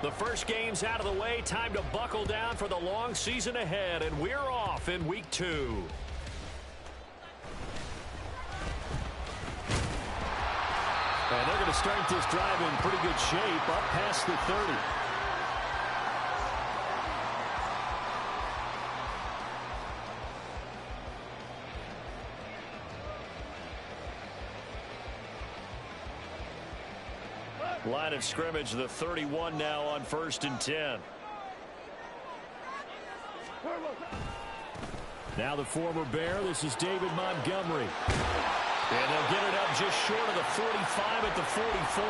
The first game's out of the way. Time to buckle down for the long season ahead, and we're off in week 2. And they're going to start this drive in pretty good shape, up past the 30. Line of scrimmage, the 31 now on 1st and 10. Now the former Bear, this is David Montgomery. And they'll get it up just short of the 45 at the 44.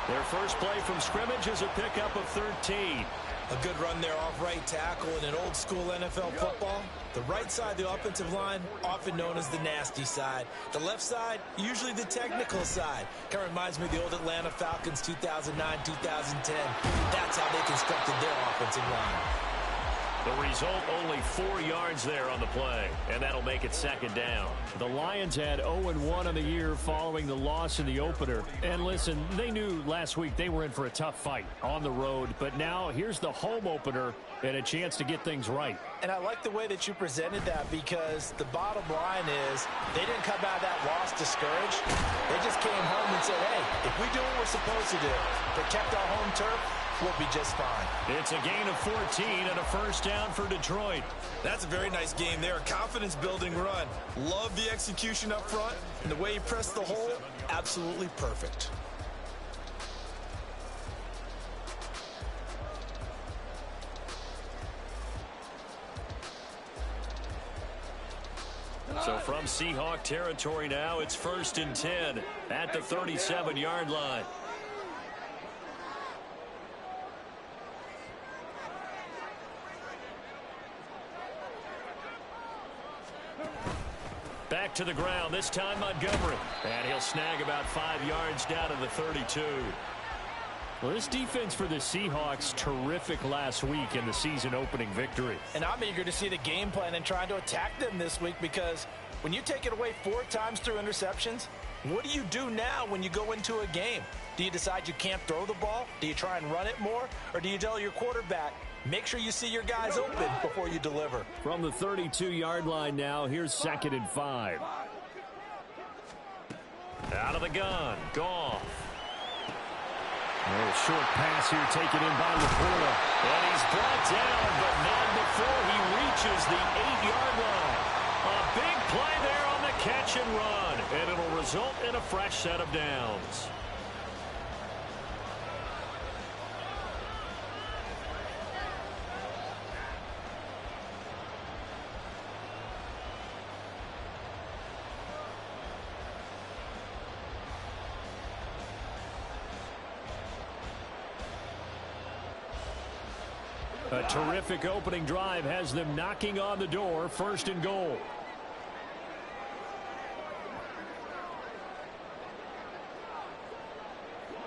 Their first play from scrimmage is a pickup of 13. A good run there off right tackle in an old-school NFL football. The right side, the offensive line, often known as the nasty side. The left side, usually the technical side. Kind of reminds me of the old Atlanta Falcons 2009, 2010. That's how they constructed their offensive line. The result, only 4 yards there on the play, and that'll make it 2nd down. The Lions had 0-1 on the year following the loss in the opener. And listen, they knew last week they were in for a tough fight on the road, but now here's the home opener and a chance to get things right. And I like the way that you presented that, because the bottom line is they didn't come out of that loss discouraged. They just came home and said, hey, if we do what we're supposed to do, protect our home turf, we'll be just fine. It's a gain of 14 and a 1st down for Detroit. That's a very nice game there. A confidence-building run. Love the execution up front. And the way he pressed the hole, absolutely perfect. So from Seahawk territory now, it's 1st and 10 at the 37-yard line. Back to the ground, this time Montgomery. And he'll snag about 5 yards down to the 32. Well, this defense for the Seahawks, terrific last week in the season-opening victory. And I'm eager to see the game plan and trying to attack them this week, because when you take it away 4 times through interceptions, what do you do now when you go into a game? Do you decide you can't throw the ball? Do you try and run it more? Or do you tell your quarterback, make sure you see your guys open before you deliver? From the 32-yard line now, here's 2nd and 5. Out of the gun, Goff. A short pass here taken in by LaPorta. And he's brought down, but not before he reaches the 8-yard line. A big play there on the catch and run. And it'll result in a fresh set of downs. A terrific opening drive has them knocking on the door, 1st and goal.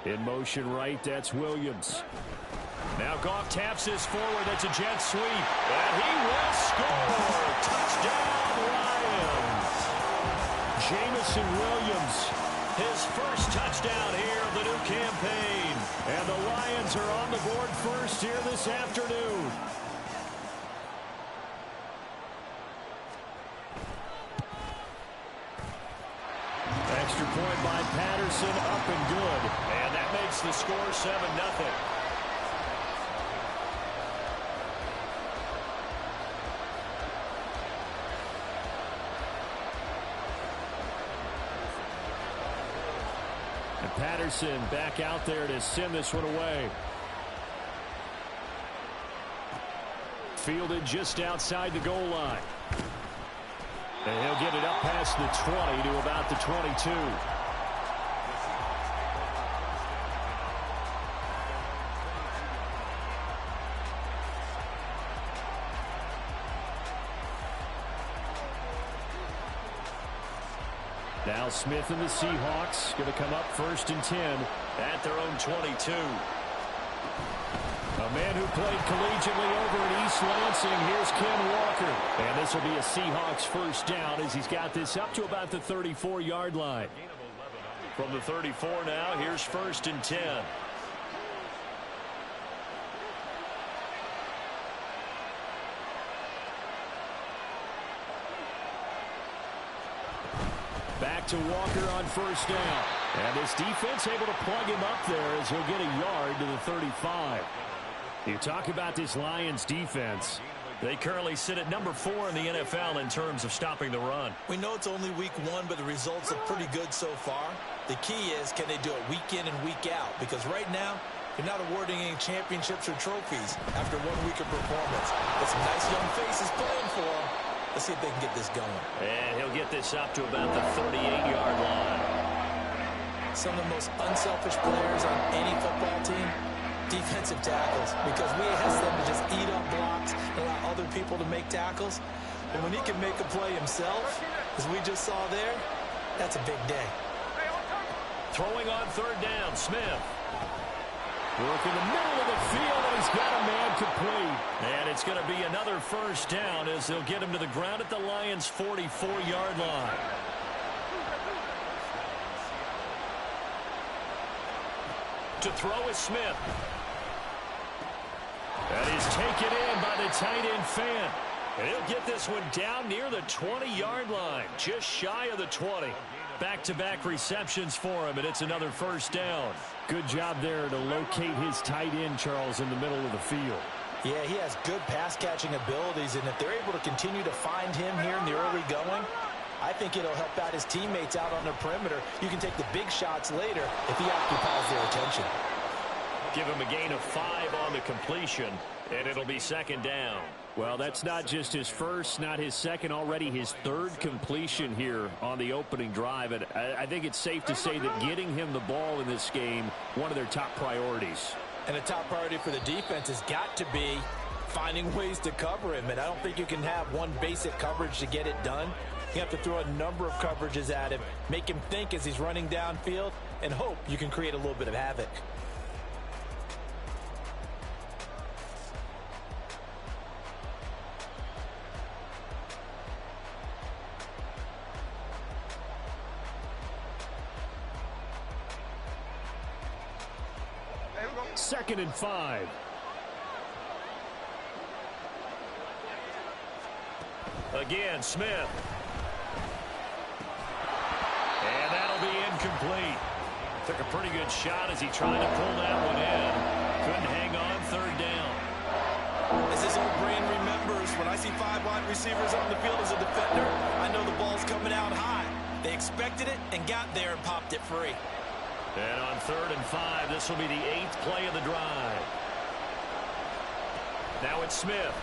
In motion right, that's Williams. Now Goff taps this forward, that's a jet sweep. And he will score! Touchdown, Lions! Jamison Williams, his first touchdown here of the new campaign. And the Lions are on the board first here this afternoon. Extra point by Patterson, up and good. And that makes the score 7-0. Patterson back out there to send this one away. Fielded just outside the goal line. And he'll get it up past the 20 to about the 22. Now Smith and the Seahawks going to come up 1st and 10 at their own 22. A man who played collegiately over at East Lansing. Here's Ken Walker. And this will be a Seahawks 1st down as he's got this up to about the 34-yard line. From the 34 now, here's 1st and 10. back to Walker on first down. And this defense able to plug him up there as he'll get a yard to the 35. You talk about this Lions defense. They currently sit at number 4 in the NFL in terms of stopping the run. We know it's only week 1, but the results look pretty good so far. The key is, can they do it week in and week out? Because right now, they're not awarding any championships or trophies after 1 week of performance. But some nice young faces playing for them. Let's see if they can get this going. And he'll get this up to about the 38-yard line. Some of the most unselfish players on any football team, defensive tackles, because we ask them to just eat up blocks and allow other people to make tackles. And when he can make a play himself, as we just saw there, that's a big day. Throwing on third down, Smith. Work in the middle of the field, and he's got a man complete. And it's going to be another first down as they'll get him to the ground at the Lions' 44-yard line. To throw is Smith. That is taken in by the tight end Fant. And he'll get this one down near the 20-yard line, just shy of the 20. Back-to-back receptions for him, and it's another first down. Good job there to locate his tight end, Charles, in the middle of the field. Yeah, he has good pass-catching abilities, and if they're able to continue to find him here in the early going, I think it'll help out his teammates out on the perimeter. You can take the big shots later if he occupies their attention. Give him a gain of 5 on the completion, and it'll be second down. Well, that's not just his first, not his second, already his third completion here on the opening drive. And I think it's safe to say that getting him the ball in this game, one of their top priorities. And a top priority for the defense has got to be finding ways to cover him. And I don't think you can have one basic coverage to get it done. You have to throw a number of coverages at him, make him think as he's running downfield, and hope you can create a little bit of havoc. Second and 5. Again, Smith. And that'll be incomplete. Took a pretty good shot as he tried to pull that one in. Couldn't hang on third down. As his old brain remembers, when I see 5 wide receivers on the field as a defender, I know the ball's coming out high. They expected it and got there and popped it free. And on third and 5, this will be the 8th play of the drive. Now it's Smith.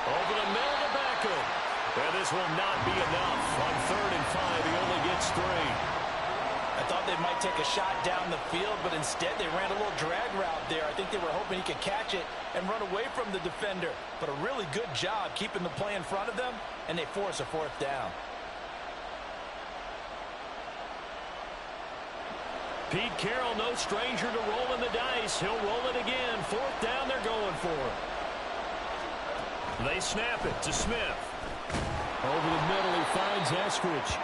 Over the middle to Beckham. And this will not be enough. On third and 5, he only gets 3. I thought they might take a shot down the field, but instead they ran a little drag route there. I think they were hoping he could catch it and run away from the defender. But a really good job keeping the play in front of them, and they force a 4th down. Pete Carroll, no stranger to rolling the dice. He'll roll it again. 4th down, they're going for it. They snap it to Smith. Over the middle, he finds Eskridge.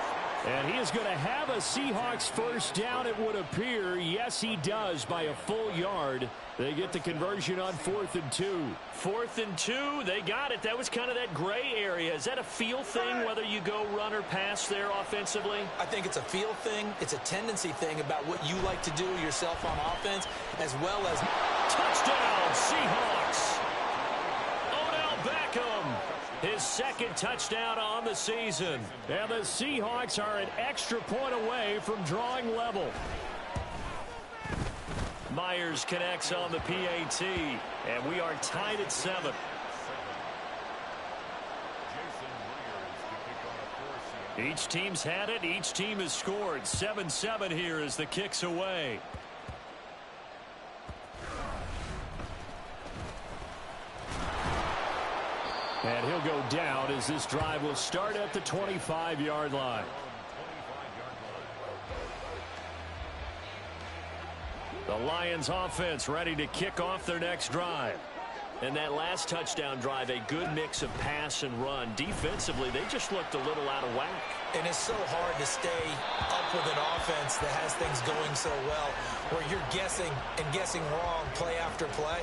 And he is going to have a Seahawks first down, it would appear. Yes, he does, by a full yard. They get the conversion on 4th and 2. 4th and 2, they got it. That was kind of that gray area. Is that a feel thing, whether you go run or pass there offensively? I think it's a feel thing. It's a tendency thing about what you like to do yourself on offense, as well as touchdown, Seahawks. Odell Beckham, his second touchdown on the season. And the Seahawks are an extra point away from drawing level. Myers connects on the PAT, and we are tied at 7. Each team's had it. Each team has scored. 7-7 here as the kick's away. And he'll go down as this drive will start at the 25-yard line. The Lions offense ready to kick off their next drive. And that last touchdown drive, a good mix of pass and run. Defensively, they just looked a little out of whack. And it's so hard to stay up with an offense that has things going so well, where you're guessing and guessing wrong play after play.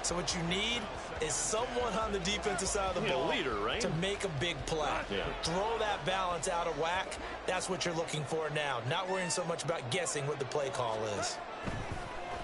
So what you need is someone on the defensive side of the ball leader, right? to make a big play. Yeah. Throw that balance out of whack. That's what you're looking for now. Not worrying so much about guessing what the play call is.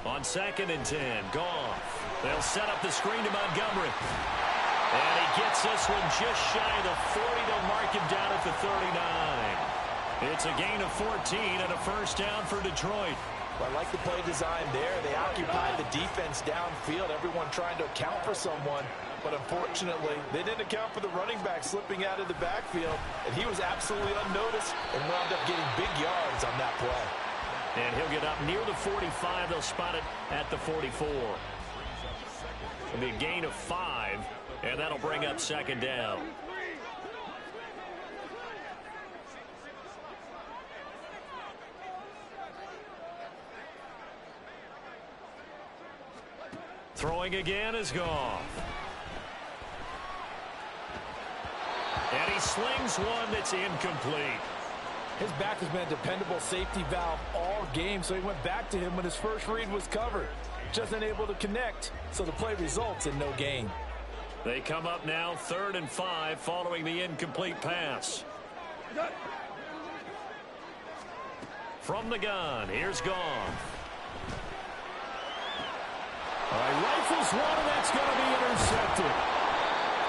On 2nd and 10, Goff. They'll set up the screen to Montgomery. And he gets this one just shy of the 40 to mark him down at the 39. It's a gain of 14 and a first down for Detroit. Well, I like the play design there. They occupied the defense downfield, everyone trying to account for someone. But unfortunately, they didn't account for the running back slipping out of the backfield, and he was absolutely unnoticed and wound up getting big yards on that play. And he'll get up near the 45. They'll spot it at the 44. It'll be a gain of 5, and that'll bring up 2nd down. Throwing again is Goff. And he slings one that's incomplete. His back has been a dependable safety valve all game, so he went back to him when his first read was covered. Just unable to connect, so the play results in no gain. They come up now 3rd and 5 following the incomplete pass. From the gun, here's Goff. All right, rifles one, and that's going to be intercepted.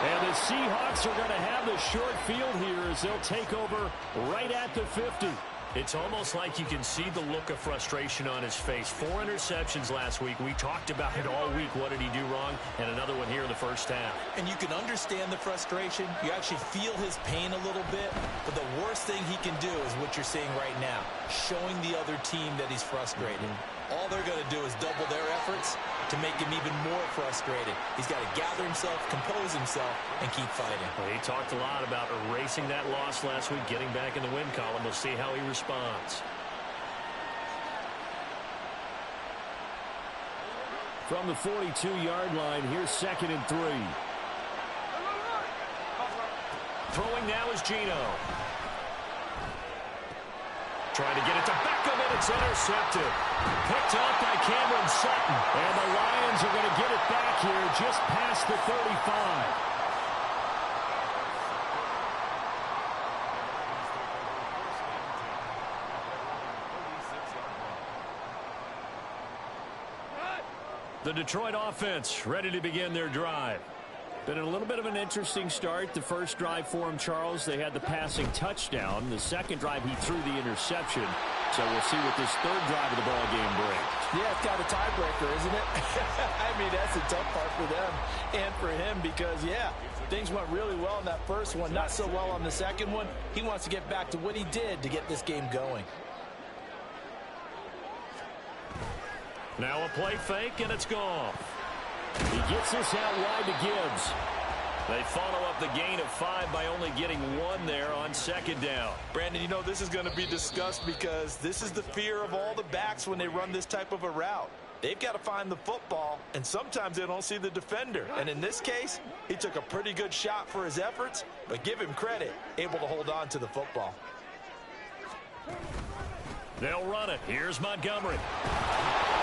And the Seahawks are going to have the short field here as they'll take over right at the 50. It's almost like you can see the look of frustration on his face. 4 interceptions last week. We talked about it all week. What did he do wrong? And another one here in the first half. And you can understand the frustration. You actually feel his pain a little bit. But the worst thing he can do is what you're seeing right now, showing the other team that he's frustrated. All they're going to do is double their efforts to make him even more frustrated. He's got to gather himself, compose himself, and keep fighting. Well, he talked a lot about erasing that loss last week, getting back in the win column. We'll see how he responds. From the 42-yard line, here's 2nd and 3. Throwing now is Geno. Trying to get it to Beckham, and it's intercepted. Picked up by Cameron Sutton. And the Lions are going to get it back here just past the 35. The Detroit offense ready to begin their drive. Been a little bit of an interesting start. The first drive for him, Charles, they had the passing touchdown. The second drive, he threw the interception. So we'll see what this third drive of the ball game brings. Yeah, it's got a tiebreaker, isn't it? I mean, that's the tough part for them and for him because, yeah, things went really well in that first one, not so well on the second one. He wants to get back to what he did to get this game going. Now a play fake, and it's Goff. He gets this out wide to Gibbs. They follow up the gain of 5 by only getting 1 there on 2nd down. Brandon, you know this is going to be discussed because this is the fear of all the backs when they run this type of a route. They've got to find the football, and sometimes they don't see the defender. And in this case, he took a pretty good shot for his efforts, but give him credit, able to hold on to the football. They'll run it. Here's Montgomery.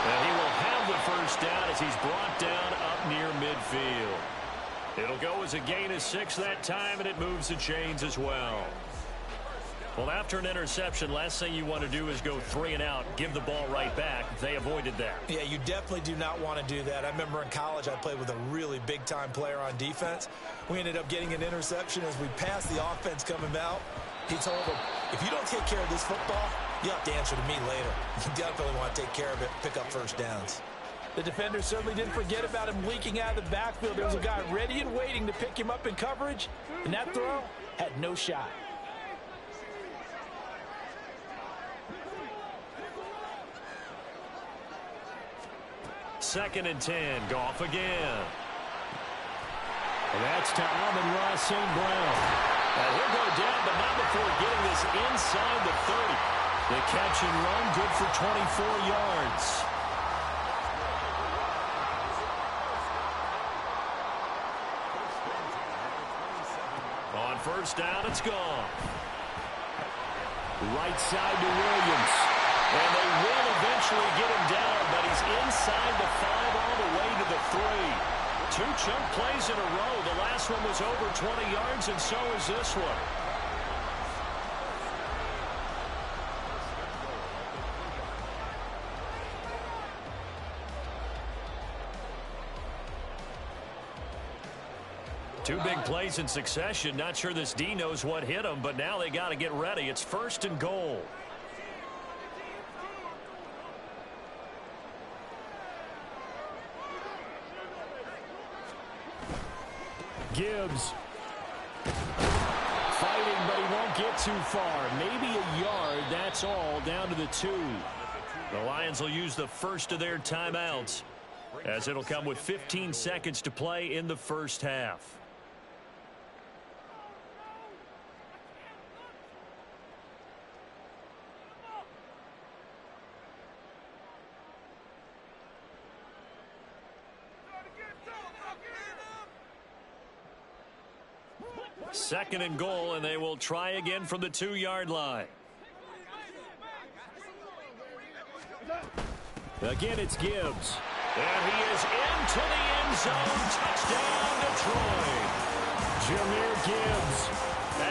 And he will have the first down as he's brought down up near midfield. It'll go as a gain of 6 that time, and it moves the chains as well. Well, after an interception, last thing you want to do is go 3 and out, give the ball right back. They avoided that. Yeah, you definitely do not want to do that. I remember in college I played with a really big-time player on defense. We ended up getting an interception as we passed the offense coming out. He told him, if you don't take care of this football, you have to answer to me later. You definitely want to take care of it, pick up first downs. The defender certainly didn't forget about him leaking out of the backfield. There was a guy ready and waiting to pick him up in coverage, and that throw had no shot. Second and 10, Goff again. And that's to Amon-Ra St. Brown. And he'll go down, but not before getting this inside the 30. The catch and run, good for 24 yards. On first down, it's gone. Right side to Williams. And they will eventually get him down, but he's inside the 5 all the way to the 3. 2 chunk plays in a row. The last one was over 20 yards, and so is this one. Two big plays in succession. Not sure this D knows what hit him, but now they got to get ready. It's 1st and goal. Gibbs fighting, but he won't get too far. Maybe a yard, that's all, down to the 2. The Lions will use the first of their timeouts, as it'll come with 15 seconds to play in the first half. Second and goal, and they will try again from the 2-yard line. Again, it's Gibbs. And he is into the end zone. Touchdown, Detroit. Jahmyr Gibbs,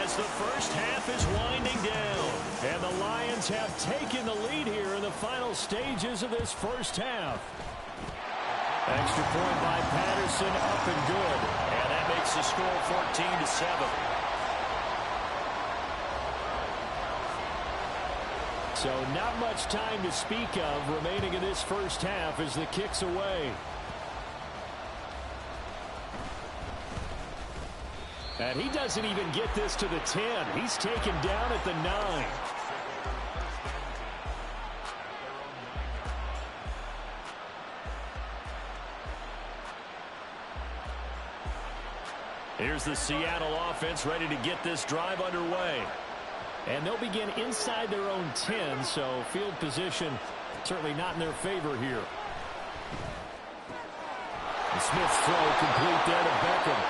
as the first half is winding down. And the Lions have taken the lead here in the final stages of this first half. Extra point by Patterson, up and good. And that makes the score 14-7. So not much time to speak of remaining in this first half as the kick's away. And he doesn't even get this to the 10. He's taken down at the 9. Here's the Seattle offense ready to get this drive underway. And they'll begin inside their own 10, so field position certainly not in their favor here. The Smith's throw complete there to Beckham.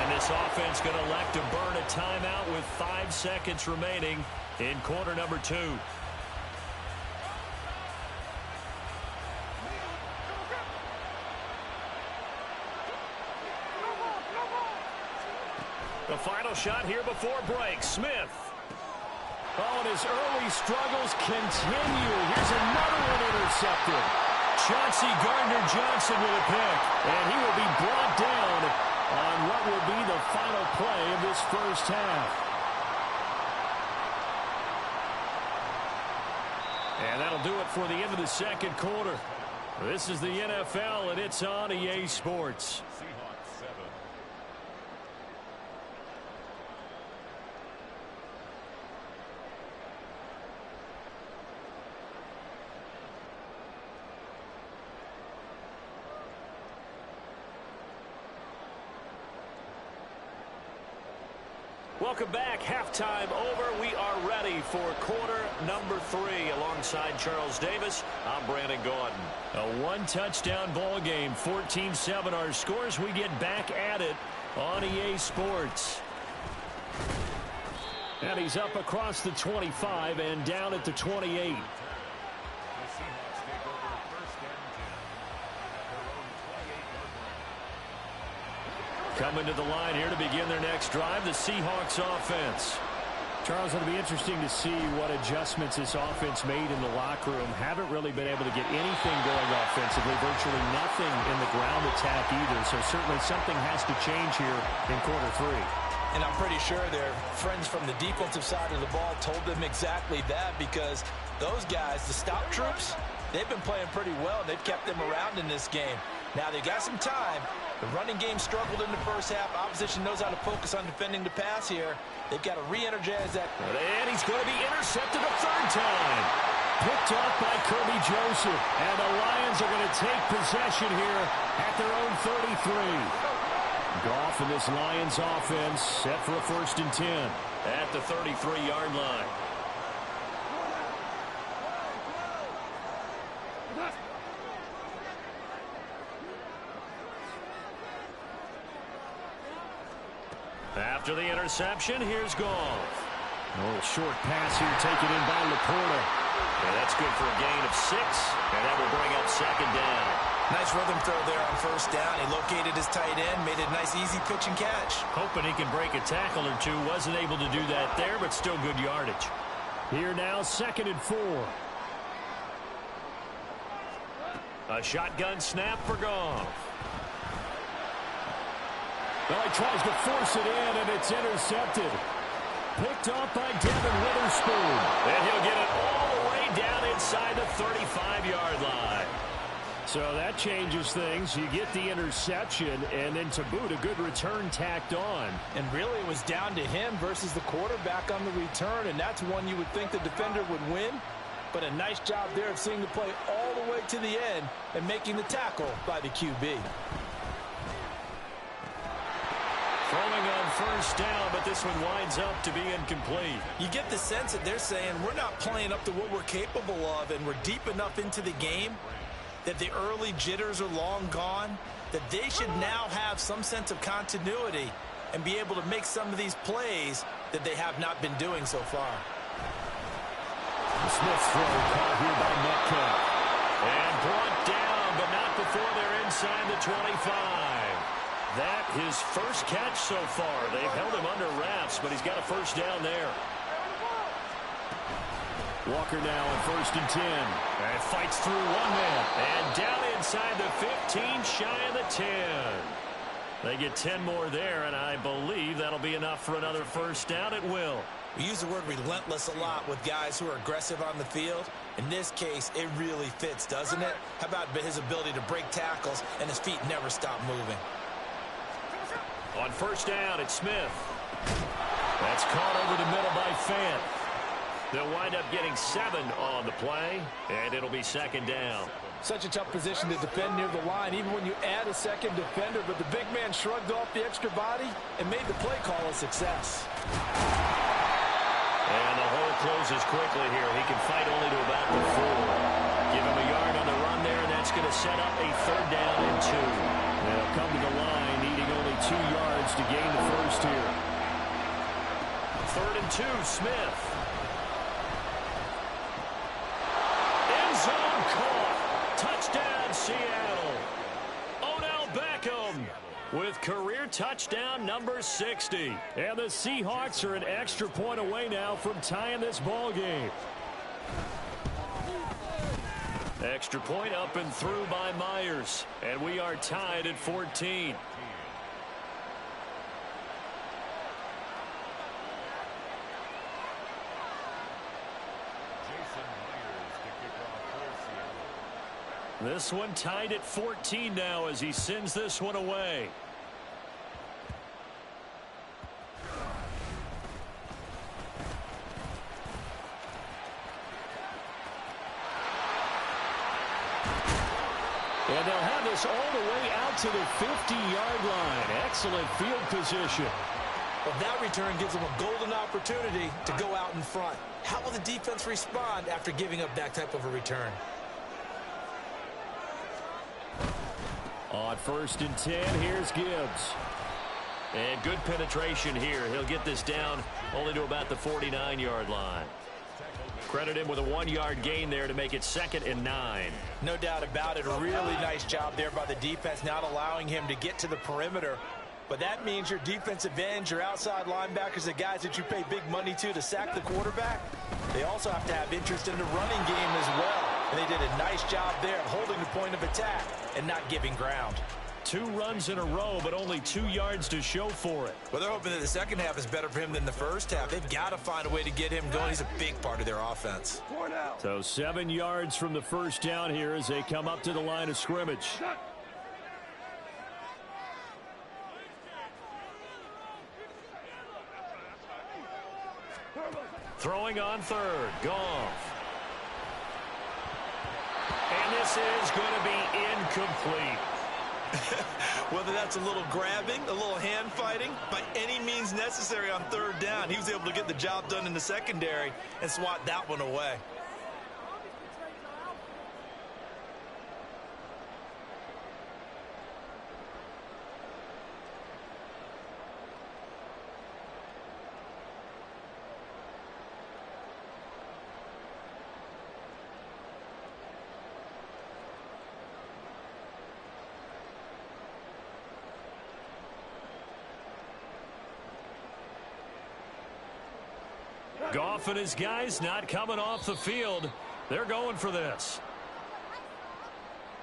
And this offense going to elect to burn a timeout with 5 seconds remaining in quarter number 2. The final shot here before break. Smith. Oh, and his early struggles continue. Here's another one intercepted. Chauncey Gardner-Johnson with a pick. And he will be brought down on what will be the final play of this first half. And that'll do it for the end of the second quarter. This is the NFL, and it's on EA Sports. Welcome back. Halftime over. We are ready for quarter number 3. Alongside Charles Davis, I'm Brandon Gaudin. A one-touchdown ball game. 14-7 our scores. We get back at it on EA Sports. And he's up across the 25 and down at the 28. Coming to the line here to begin their next drive, the Seahawks offense. Charles, it'll be interesting to see what adjustments this offense made in the locker room. Haven't really been able to get anything going offensively, virtually nothing in the ground attack either. So certainly something has to change here in quarter 3. And I'm pretty sure their friends from the defensive side of the ball told them exactly that, because those guys, the stop troops, they've been playing pretty well. They've kept them around in this game. Now they got some time. The running game struggled in the first half. Opposition knows how to focus on defending the pass here. They've got to re-energize that. And he's going to be intercepted a 3rd time. Picked off by Kirby Joseph. And the Lions are going to take possession here at their own 33. Goff and this Lions offense set for a 1st and 10 at the 33-yard line. After the interception, here's Goff. A little short pass here taken in by Laporta. And that's good for a gain of 6, and that will bring up 2nd down. Nice rhythm throw there on first down. He located his tight end, made it a nice easy pitch and catch. Hoping he can break a tackle or two. Wasn't able to do that there, but still good yardage. Here now, 2nd and 4. A shotgun snap for Goff. Well, he tries to force it in, and it's intercepted. Picked off by Devin Witherspoon. And he'll get it all the way down inside the 35-yard line. So that changes things. You get the interception, and then to boot, a good return tacked on. And really, it was down to him versus the quarterback on the return, and that's one you would think the defender would win. But a nice job there of seeing the play all the way to the end and making the tackle by the QB. Throwing on first down, but this one winds up to be incomplete. You get the sense that they're saying we're not playing up to what we're capable of, and we're deep enough into the game that the early jitters are long gone, that they should now have some sense of continuity and be able to make some of these plays that they have not been doing so far. Smith's throw caught here by Metcalf. And brought down, but not before they're inside the 25. That his first catch so far. They've held him under wraps, but he's got a first down there. Walker now on 1st and 10. And fights through one man. And down inside the 15, shy of the 10. They get 10 more there, and I believe that'll be enough for another first down. It will. We use the word relentless a lot with guys who are aggressive on the field. In this case, it really fits, doesn't it? How about his ability to break tackles and his feet never stop moving? On first down, it's Smith. That's caught over the middle by Fant. They'll wind up getting 7 on the play, and it'll be 2nd down. Such a tough position to defend near the line, even when you add a second defender, but the big man shrugged off the extra body and made the play call a success. And the hole closes quickly here. He can fight only to about the 4. Give him a yard on the run there, and that's going to set up a 3rd down and 2. They'll come to the line, needing only 2 yards to gain the first here. 3rd and 2, Smith. End zone caught. Touchdown, Seattle. Odell Beckham with career touchdown number 60. And the Seahawks are an extra point away now from tying this ball game. Extra point up and through by Myers. And we are tied at 14. This one tied at 14 now as he sends this one away. And they'll have this all the way out to the 50-yard line. Excellent field position. Well, that return gives them a golden opportunity to go out in front. How will the defense respond after giving up that type of a return? On 1st and 10, here's Gibbs. And good penetration here. He'll get this down only to about the 49-yard line. Credit him with a 1-yard gain there to make it 2nd and 9. No doubt about it. A really nice job there by the defense, not allowing him to get to the perimeter. But that means your defensive ends, your outside linebackers, the guys that you pay big money to sack the quarterback, they also have to have interest in the running game as well. And they did a nice job there of holding the point of attack and not giving ground. 2 runs in a row, but only 2 yards to show for it. Well, they're hoping that the second half is better for him than the first half. They've got to find a way to get him going. He's a big part of their offense. So 7 yards from the first down here as they come up to the line of scrimmage. Throwing on 3rd, Goff. And this is going to be incomplete. Whether that's a little grabbing, a little hand fighting, by any means necessary on 3rd down, he was able to get the job done in the secondary and swat that one away. Goff and his guys not coming off the field. They're going for this.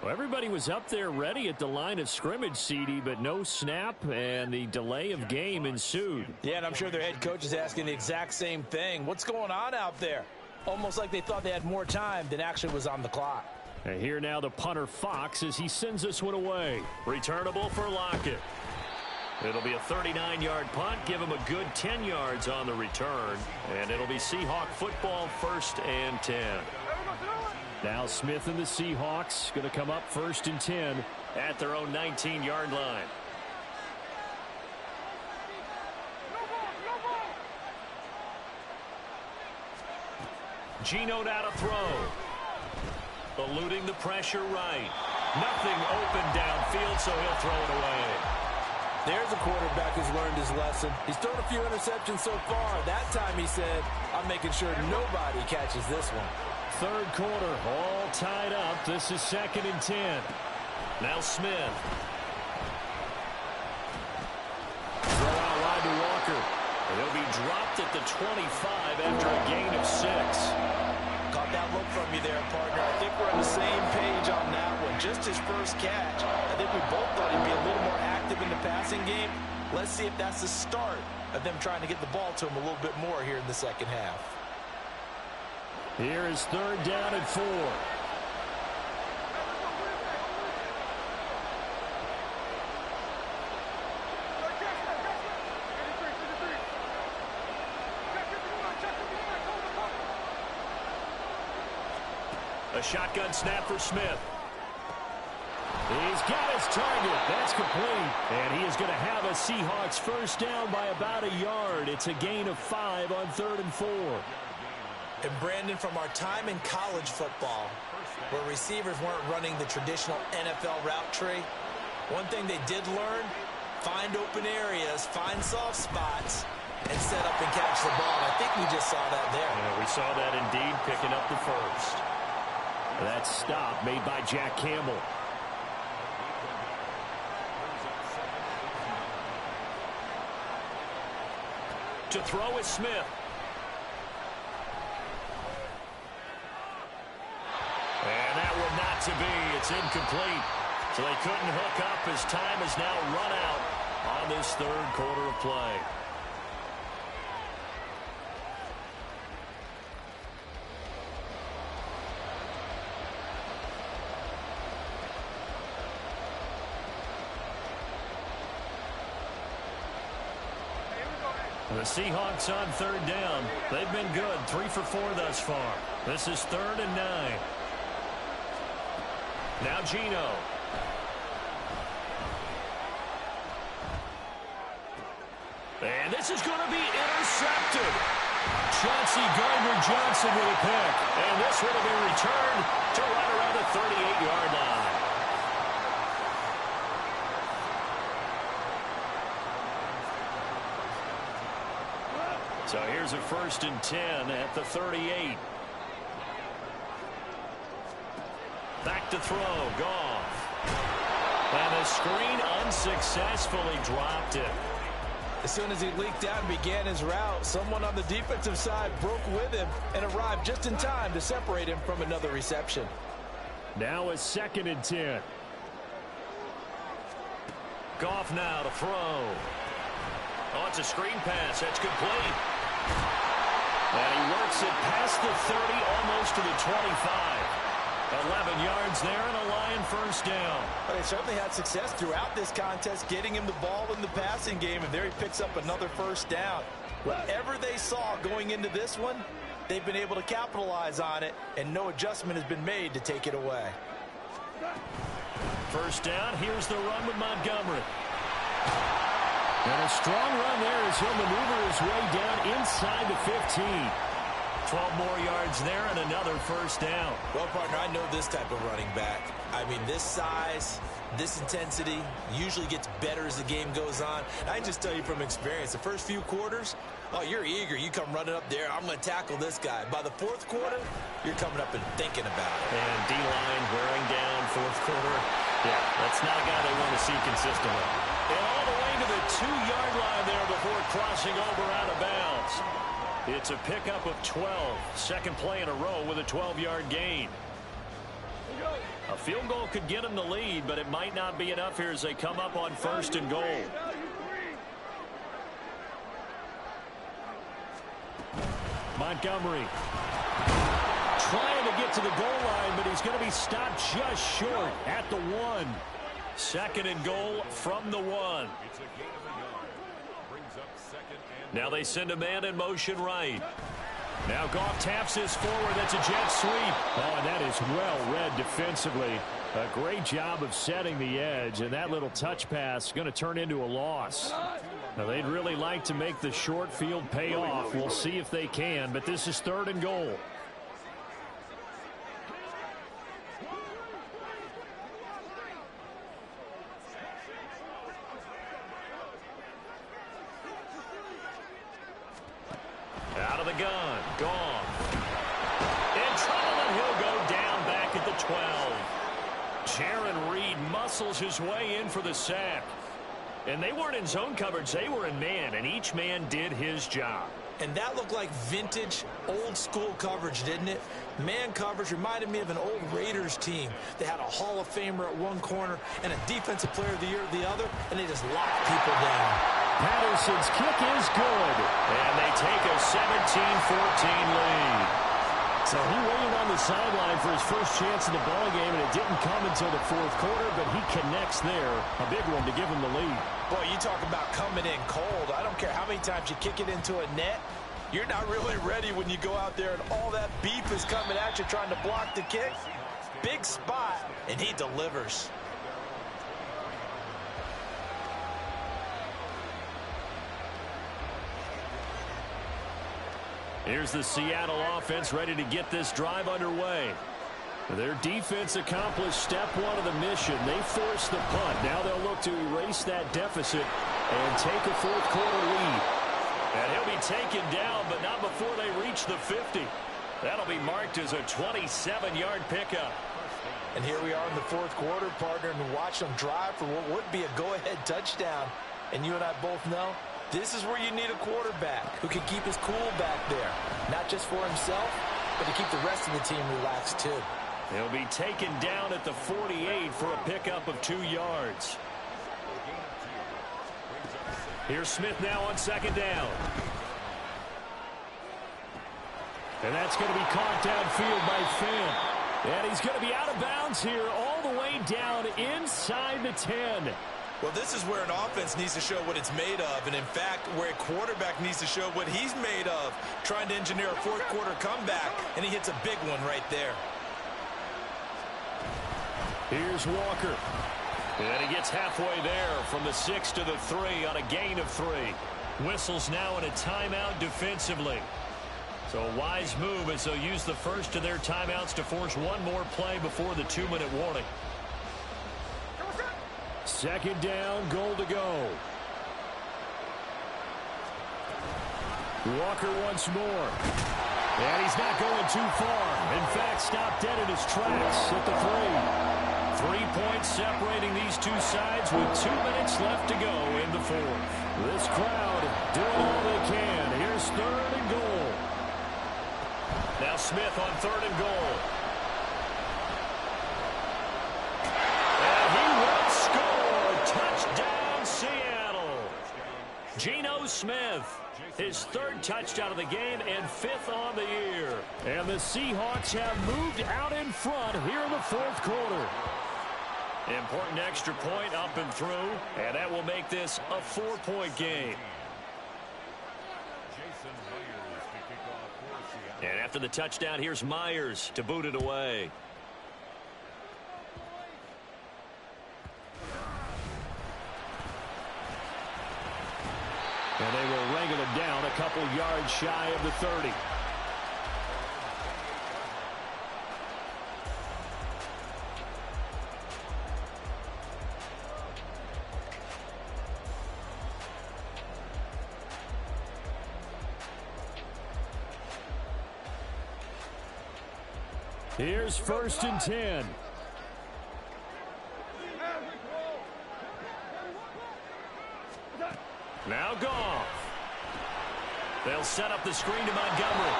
Well, everybody was up there ready at the line of scrimmage, CD, but no snap, and the delay of game ensued. Yeah, and I'm sure their head coach is asking the exact same thing. What's going on out there? Almost like they thought they had more time than actually was on the clock. And here now the punter, Fox, as he sends this one away. Returnable for Lockett. It'll be a 39-yard punt. Give him a good 10 yards on the return. And it'll be Seahawk football, 1st and 10. Now Smith and the Seahawks going to come up 1st and 10 at their own 19-yard line. Geno now to throw. Eluding the pressure right. Nothing open downfield, so he'll throw it away. There's a quarterback who's learned his lesson. He's thrown a few interceptions so far. That time he said, I'm making sure nobody catches this one. 3rd quarter, all tied up. This is 2nd and 10. Now Smith. Throw out wide to Walker. He'll be dropped at the 25 after a gain of 6. Caught that look from you there, partner. I think we're on the same page on that one. Just his first catch. I think we both thought he'd be a little more active in the passing game. Let's see if that's the start of them trying to get the ball to him a little bit more here in the second half. Here is 3rd down and 4. A shotgun snap for Smith. He's got his target. That's complete. And he is going to have a Seahawks 1st down by about a yard. It's a gain of 5 on 3rd and 4. And Brandon, from our time in college football, where receivers weren't running the traditional NFL route tree, one thing they did learn, find open areas, find soft spots, and set up and catch the ball. And I think we just saw that there. Yeah, we saw that indeed, picking up the 1st. That stop made by Jack Campbell. To throw is Smith. And that will not to be. It's incomplete. So they couldn't hook up as time is now run out on this 3rd quarter of play. The Seahawks on 3rd down. They've been good. 3 for 4 thus far. This is 3rd and 9. Now Geno. And this is going to be intercepted. Chauncey Gardner-Johnson with a pick. And this one will be returned to right around the 38-yard line. So here's a 1st and 10 at the 38. Back to throw, Goff. And the screen unsuccessfully dropped it. As soon as he leaked out and began his route, someone on the defensive side broke with him and arrived just in time to separate him from another reception. Now a 2nd and 10. Goff now to throw. Oh, it's a screen pass. That's complete. And he works it past the 30, almost to the 25. 11 yards there and a Lion 1st down. Well, they certainly had success throughout this contest, getting him the ball in the passing game, and there he picks up another 1st down. Whatever they saw going into this one, they've been able to capitalize on it, and no adjustment has been made to take it away. 1st down. Here's the run with Montgomery. And a strong run there as he'll maneuver his way down inside the 15. 12 more yards there and another 1st down. Well, partner, I know this type of running back. I mean, this size, this intensity usually gets better as the game goes on. I can just tell you from experience, the first few quarters, oh, you're eager. You come running up there, I'm going to tackle this guy. By the 4th quarter, you're coming up and thinking about it. And D-line wearing down 4th quarter. Yeah, that's not a guy they want to see consistently. And all the way to the 2-yard line there before crossing over out of bounds. It's a pickup of 12. Second play in a row with a 12-yard gain. A field goal could get them the lead, but it might not be enough here as they come up on 1st and goal. Montgomery trying to get to the goal line, but he's going to be stopped just short at the 1. 2nd and goal from the 1. Now they send a man in motion right. Now Goff taps this forward. That's a jet sweep. Oh, and that is well read defensively. A great job of setting the edge, and that little touch pass is going to turn into a loss. Now they'd really like to make the short field pay off. We'll see if they can, but this is 3rd and goal. Out of the gun. Goff. In trouble, and he'll go down back at the 12. Jaron Reed muscles his way in for the sack. And they weren't in zone coverage. They were in man, and each man did his job. And that looked like vintage, old-school coverage, didn't it? Man coverage reminded me of an old Raiders team. They had a Hall of Famer at one corner and a Defensive Player of the Year at the other, and they just locked people down. Patterson's kick is good. And they take a 17-14 lead. So he waited on the sideline for his first chance in the ballgame, and it didn't come until the 4th quarter, but he connects there. A big one to give him the lead. Boy, you talk about coming in cold. I don't care how many times you kick it into a net. You're not really ready when you go out there and all that beef is coming at you trying to block the kick. Big spot, and he delivers. Here's the Seattle offense ready to get this drive underway. Their defense accomplished step 1 of the mission. They forced the punt. Now they'll look to erase that deficit and take a 4th quarter lead. And he'll be taken down, but not before they reach the 50. That'll be marked as a 27-yard pickup. And here we are in the 4th quarter, partner, and watch them drive for what would be a go-ahead touchdown. And you and I both know this is where you need a quarterback who can keep his cool back there. Not just for himself, but to keep the rest of the team relaxed too. He'll be taken down at the 48 for a pickup of 2 yards. Here's Smith now on 2nd down. And that's going to be caught downfield by Finn. And he's going to be out of bounds here all the way down inside the 10. Well, this is where an offense needs to show what it's made of, and in fact, where a quarterback needs to show what he's made of, trying to engineer a 4th quarter comeback, and he hits a big one right there. Here's Walker. And he gets halfway there from the 6 to the 3 on a gain of 3. Whistles now in a timeout defensively. So a wise move as they'll use the first of their timeouts to force one more play before the 2-minute warning. 2nd down, goal to go. Walker once more. And he's not going too far. In fact, stopped dead in his tracks at the 3. 3 points separating these two sides with 2 minutes left to go in the 4th. This crowd doing all they can. Here's 3rd and goal. Now Smith on 3rd and goal. And he will score. Touchdown, Seattle. Geno Smith, his 3rd touchdown of the game and 5th on the year. And the Seahawks have moved out in front here in the 4th quarter. Important extra point up and through, and that will make this a 4-point game. And after the touchdown, here's Myers to boot it away. And they will wrangle it down a couple yards shy of the 30. Here's 1st and 10. Now Goff. They'll set up the screen to Montgomery.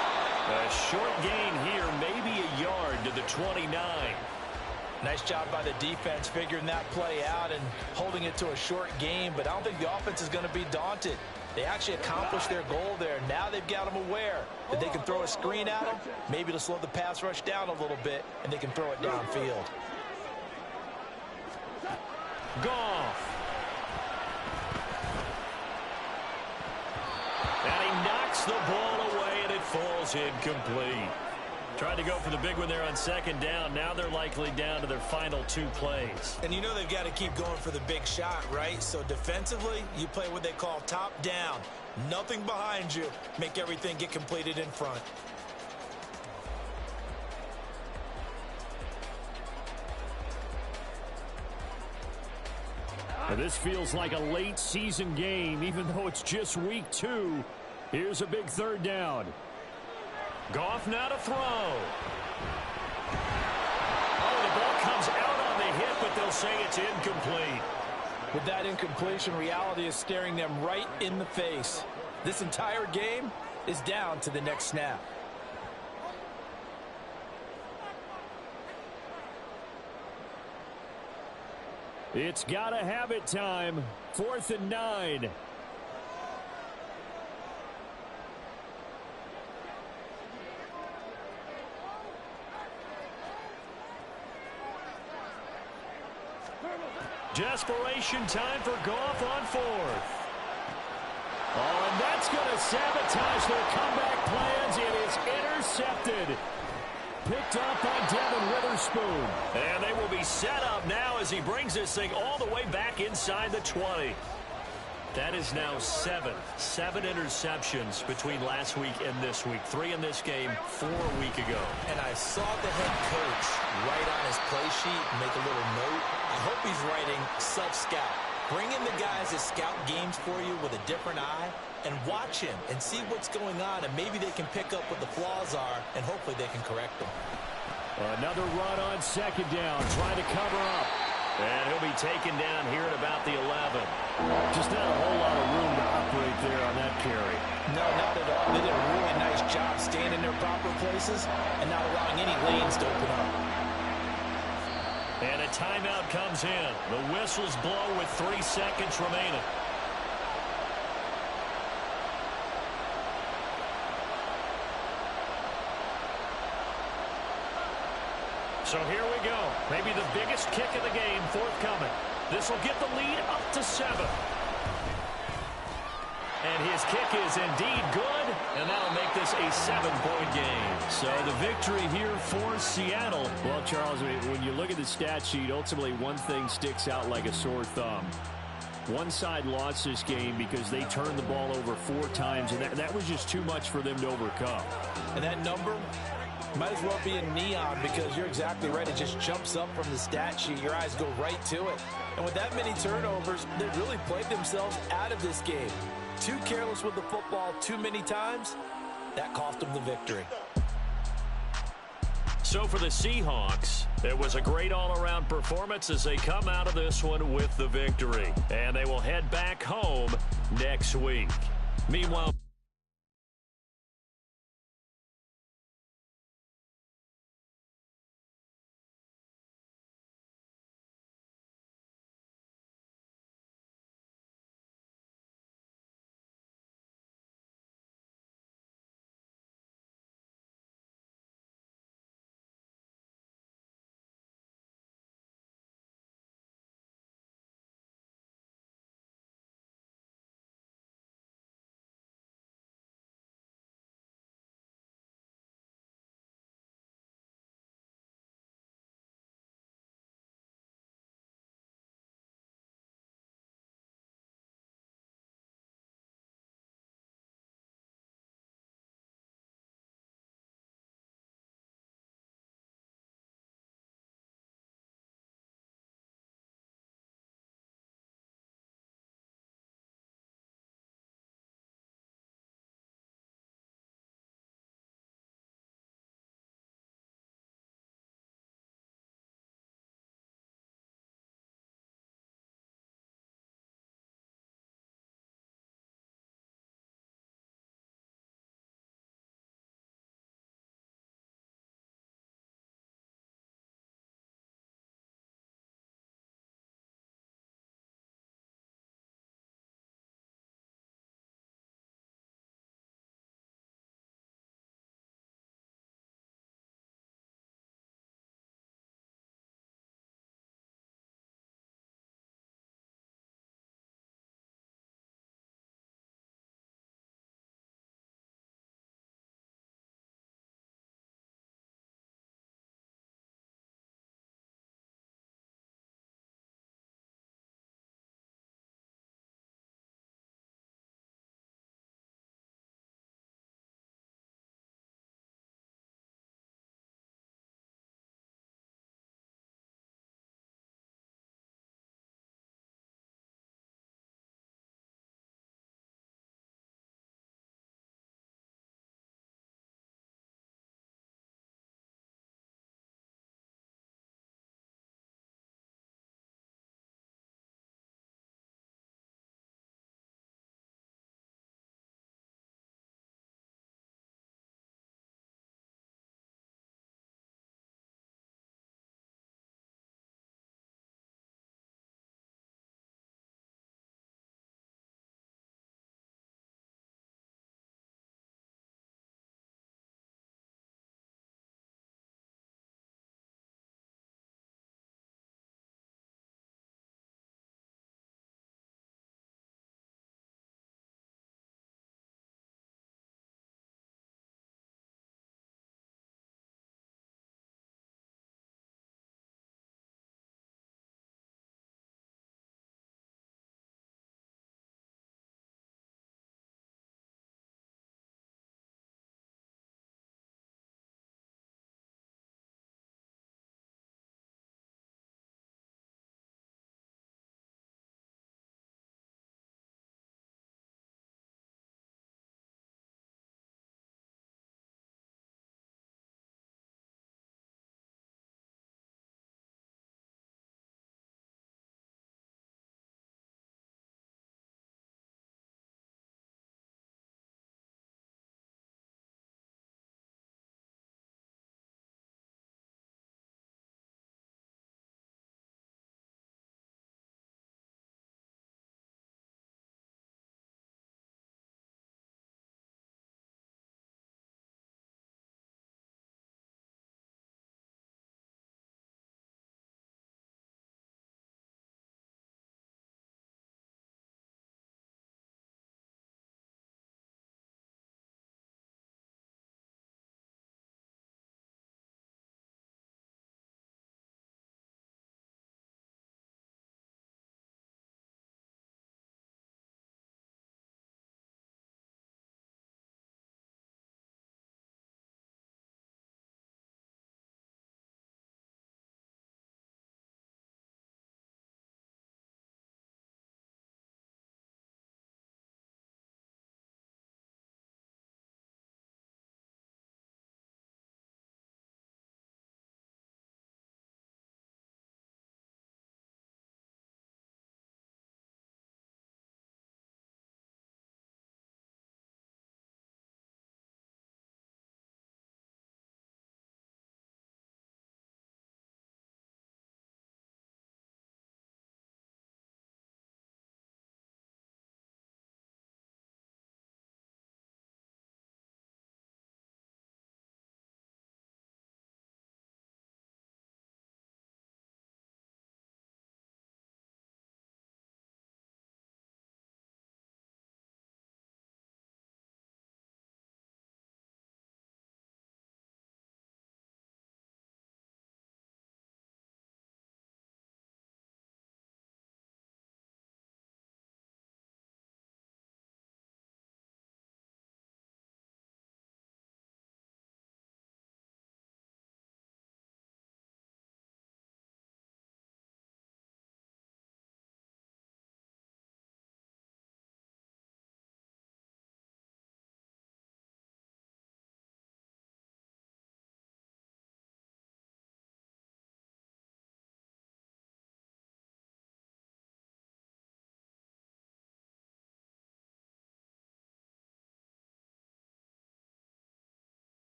A short gain here, maybe a yard to the 29. Nice job by the defense figuring that play out and holding it to a short gain, but I don't think the offense is going to be daunted. They actually accomplished their goal there. Now they've got them aware that they can throw a screen at them, maybe to slow the pass rush down a little bit, and they can throw it downfield. Goff. And he knocks the ball away, and it falls incomplete. Tried to go for the big one there on second down. Now they're likely down to their final 2 plays. And you know they've got to keep going for the big shot, right? So defensively, you play what they call top down. Nothing behind you. Make everything get completed in front. Now this feels like a late season game, even though it's just week 2. Here's a big third down. Goff now to throw. Oh, the ball comes out on the hit, but they'll say it's incomplete. With that incompletion, reality is staring them right in the face. This entire game is down to the next snap. It's got to have it time. 4th and 9. Desperation time for Goff on 4th. Oh, and that's going to sabotage their comeback plans. It is intercepted. Picked up by Devin Witherspoon. And they will be set up now as he brings this thing all the way back inside the 20. That is now 7 interceptions between last week and this week. 3 in this game, 4 a week ago. And I saw the head coach write on his play sheet and make a little note. I hope he's writing self-scout. Bring in the guys that scout games for you with a different eye and watch him and see what's going on, and maybe they can pick up what the flaws are, and hopefully they can correct them. Another run on second down, trying to cover up. And he'll be taken down here at about the 11. Just not a whole lot of room to operate there on that carry. No, not at all. They did a really nice job staying in their proper places and not allowing any lanes to open up. And a timeout comes in. The whistles blow with 3 seconds remaining. So here we go. Maybe the biggest kick of the game forthcoming. This will get the lead up to 7. And his kick is indeed good, and that'll make this a 7-point game. So the victory here for Seattle. Well, Charles, when you look at the stat sheet, ultimately one thing sticks out like a sore thumb. One side lost this game because they turned the ball over 4 times, and that was just too much for them to overcome. And that number might as well be in neon, because you're exactly right. It just jumps up from the stat sheet. Your eyes go right to it. And with that many turnovers, they really played themselves out of this game. Too careless with the football too many times. That cost them the victory. So for the Seahawks, it was a great all-around performance as they come out of this one with the victory. And they will head back home next week. Meanwhile,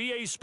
BA Sports.